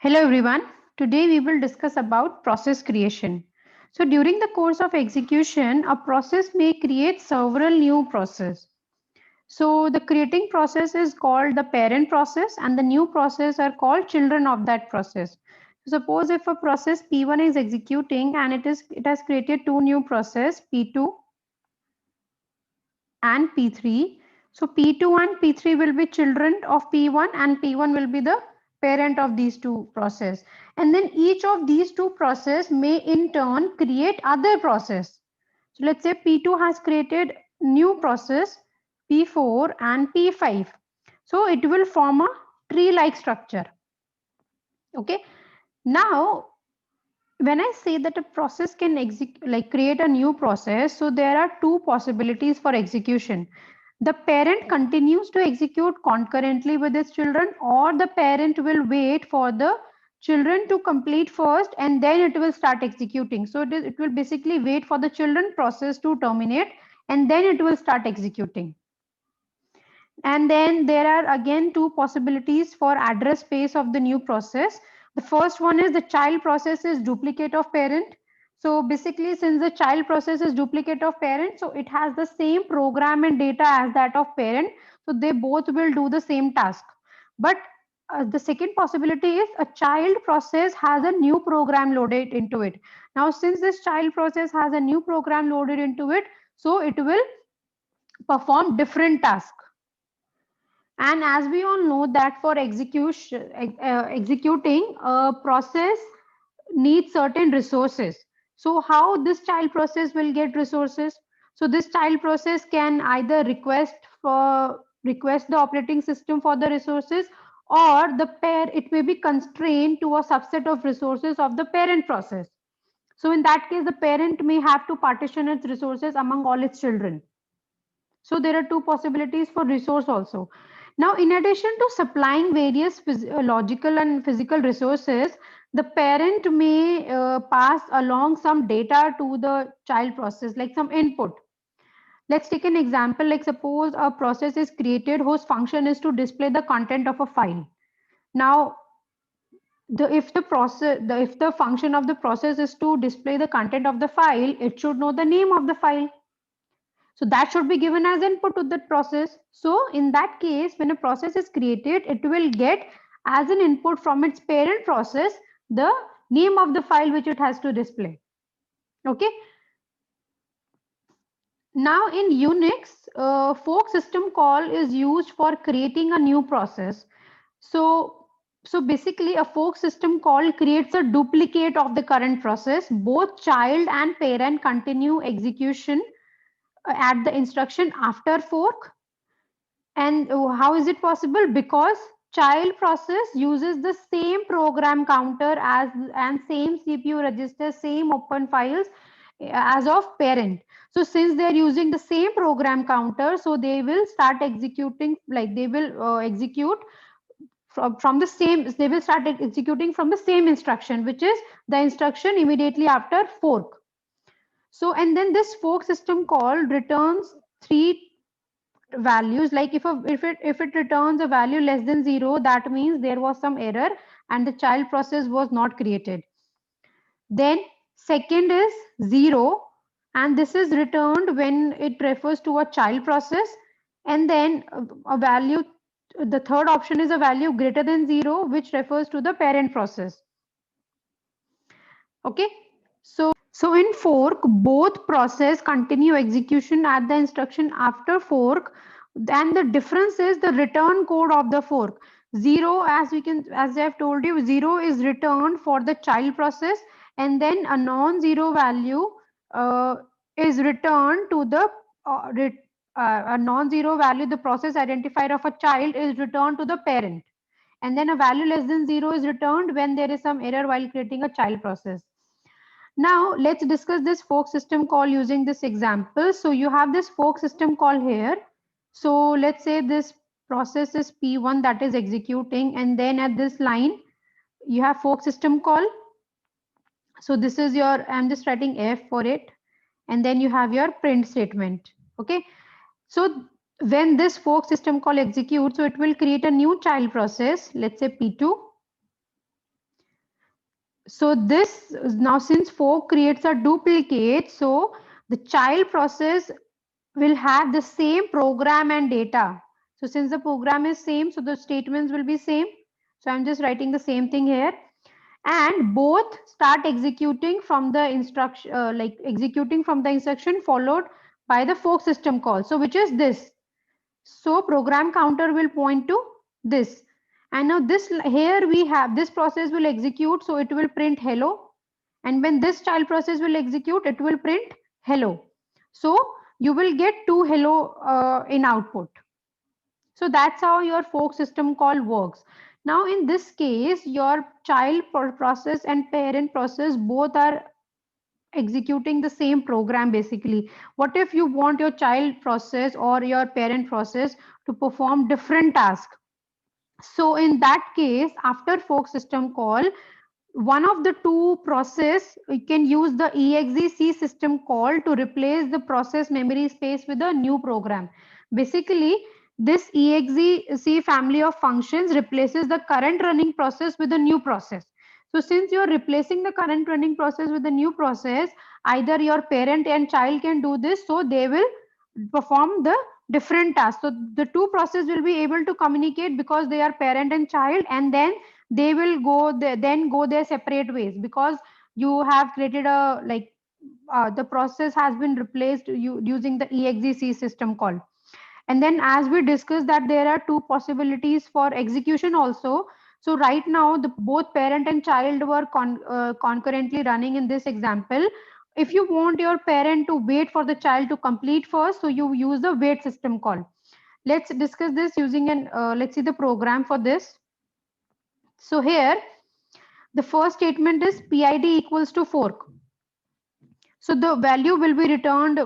Hello everyone. Today we will discuss about process creation. So during the course of execution, a process may create several new process. So the creating process is called the parent process and the new process are called children of that process. Suppose if a process P1 is executing and it has created two new process P2 and P3. So P2 and P3 will be children of P1 and P1 will be the parent of these two process. And then each of these two process may in turn create other process. So let's say P2 has created new process P4 and P5. So it will form a tree-like structure. Okay. Now when I say that a process can create a new process, so there are two possibilities for execution. The parent continues to execute concurrently with its children, or the parent will wait for the children to complete first and then it will start executing. So it will basically wait for the children process to terminate and then it will start executing. And then there are again two possibilities for address space of the new process. The first one is the child process is duplicate of parent. So basically, since the child process is duplicate of parent, so it has the same program and data as that of parent. So they both will do the same task. But the second possibility is a child process has a new program loaded into it. Now, since this child process has a new program loaded into it, so it will perform different tasks. And as we all know that for executing a process needs certain resources. So how this child process will get resources? So this child process can either request the operating system for the resources, or the pair it may be constrained to a subset of resources of the parent process. So in that case, the parent may have to partition its resources among all its children. So there are two possibilities for resource also. Now, in addition to supplying various logical and physical resources, the parent may pass along some data to the child process, like some input. Let's take an example, like suppose a process is created whose function is to display the content of a file. Now, if the function of the process is to display the content of the file, it should know the name of the file. So that should be given as input to that process. So in that case, when a process is created, it will get as an input from its parent process the name of the file which it has to display. Okay. Now in Unix, fork system call is used for creating a new process. So basically a fork system call creates a duplicate of the current process. Both child and parent continue execution at the instruction after fork. And how is it possible? Because child process uses the same program counter as and same CPU register, same open files as of parent. So since they are using the same program counter, so they will start executing, like they will execute from the same, they will start executing from the same instruction, which is the instruction immediately after fork. So and then this fork system call returns three values, like if it returns a value less than 0, that means there was some error and the child process was not created. Then second is 0, and this is returned when it refers to a child process. And then a value, the third option is a value greater than 0, which refers to the parent process. Okay. So in fork, both process continue execution at the instruction after fork. And the difference is the return code of the fork. 0, as I have told you, 0 is returned for the child process, and then a non-zero value uh, is returned to the a non-zero value, the process identifier of a child is returned to the parent. And then a value less than 0 is returned when there is some error while creating a child process. Now let's discuss this fork system call using this example. So you have this fork system call here. So let's say this process is P1 that is executing, and then at this line you have fork system call. So this is your, I'm just writing F for it, and then you have your print statement. Okay. So when this fork system call executes, so it will create a new child process, let's say P2. So this now, since fork creates a duplicate, so the child process will have the same program and data. So since the program is same, so the statements will be same. So I'm just writing the same thing here, and both start executing from the instruction, like executing from the instruction followed by the fork system call. So which is this. So program counter will point to this. And now this here we have this process will execute. So it will print hello. And when this child process will execute, it will print hello. So you will get two hello in output. So that's how your fork system call works. Now in this case, your child process and parent process both are executing the same program basically. What if you want your child process or your parent process to perform different tasks? So in that case, after fork system call, one of the two process, you can use the exec system call to replace the process memory space with a new program. Basically, this exec family of functions replaces the current running process with a new process. So since you're replacing the current running process with a new process, either your parent and child can do this, so they will perform the different tasks. So the two process will be able to communicate because they are parent and child, and then they will then go their separate ways, because you have created a like the process has been replaced using the exec system call. And then as we discussed that there are two possibilities for execution also. So right now the both parent and child were concurrently running in this example. If you want your parent to wait for the child to complete first, so you use the wait system call. Let's discuss this using an let's see the program for this. So here the first statement is PID equals to fork. So the value will be returned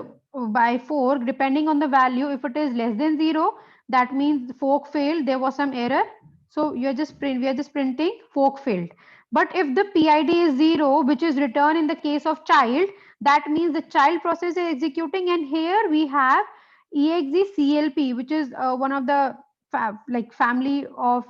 by fork depending on the value. If it is less than 0, that means fork failed, there was some error. So we are just printing fork failed. But if the PID is 0, which is returned in the case of child, that means the child process is executing, and here we have execlp, which is one of the family of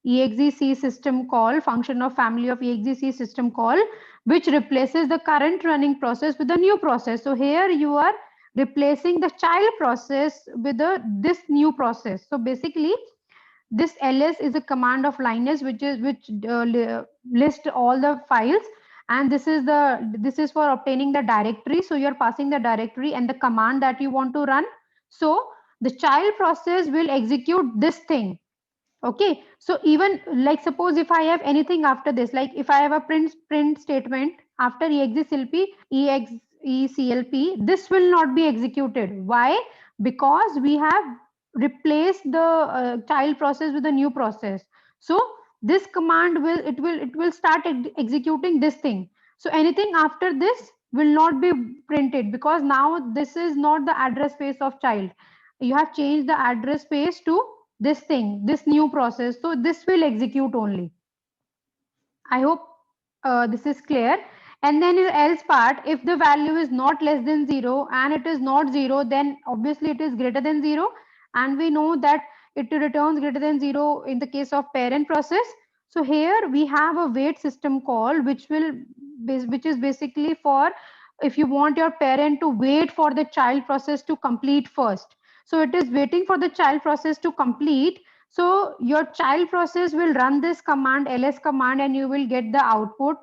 exec system call, function of family of exec system call, which replaces the current running process with a new process. So here you are replacing the child process with this new process. So basically this ls is a command of Linus, which list all the files, and this is for obtaining the directory. So you're passing the directory and the command that you want to run. So the child process will execute this thing. Okay, so even like suppose if I have anything after this, like if I have a print statement after execlp, this will not be executed. Why? Because we have replaced the child process with a new process. So this command will start executing this thing. So anything after this will not be printed, because now this is not the address space of child. You have changed the address space to this thing, this new process. So this will execute only. I hope this is clear. And then in else part, if the value is not less than 0 and it is not 0, then obviously it is greater than 0. And we know that it returns greater than 0 in the case of parent process. So here we have a wait system call, which is basically for if you want your parent to wait for the child process to complete first. So it is waiting for the child process to complete. So your child process will run this command, ls command, and you will get the output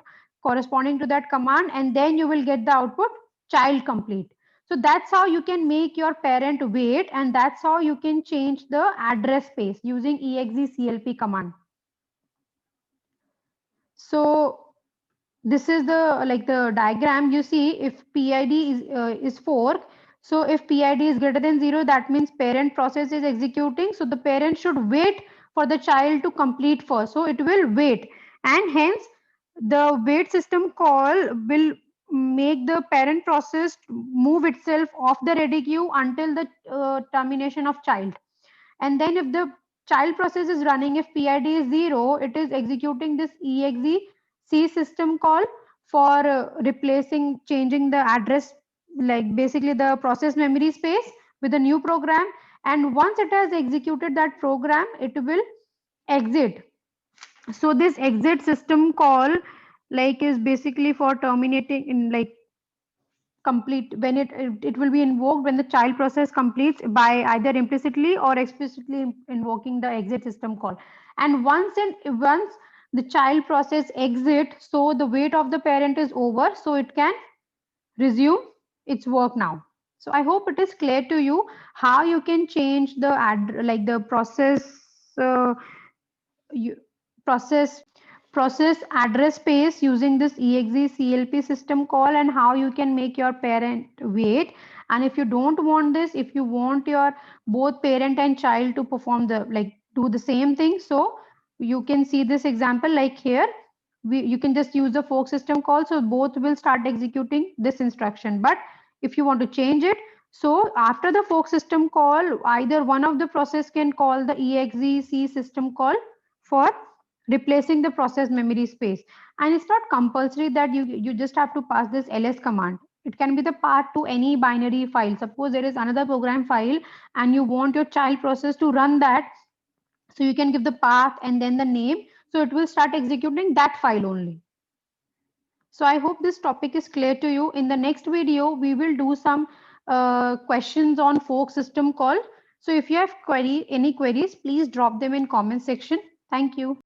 corresponding to that command, and then you will get the output child complete. So that's how you can make your parent wait, and that's how you can change the address space using execlp command. So this is the diagram. You see, if PID is fork, so if PID is greater than 0, that means parent process is executing. So the parent should wait for the child to complete first. So it will wait, and hence the wait system call will make the parent process move itself off the ready queue until the termination of child. And then if the child process is running, if PID is 0, it is executing this exec system call for changing the address, like basically the process memory space with a new program. And once it has executed that program, it will exit. So this exit system call like is basically for terminating in like complete when it will be invoked when the child process completes by either implicitly or explicitly invoking the exit system call. And once the child process exit, so the wait of the parent is over, so it can resume its work now. So I hope it is clear to you how you can change the like the process uh, you, process process address space using this exe CLP system call, and how you can make your parent wait. And if you don't want this, if you want your both parent and child to perform the like do the same thing, so you can see this example like here. You can just use the fork system call, so both will start executing this instruction. But if you want to change it, so after the fork system call, either one of the process can call the exec system call for replacing the process memory space. And it's not compulsory that you just have to pass this ls command. It can be the path to any binary file. Suppose there is another program file and you want your child process to run that, so you can give the path and then the name, so it will start executing that file only. So I hope this topic is clear to you. In the next video we will do some questions on fork system call. So if you have any queries, please drop them in comment section. Thank you.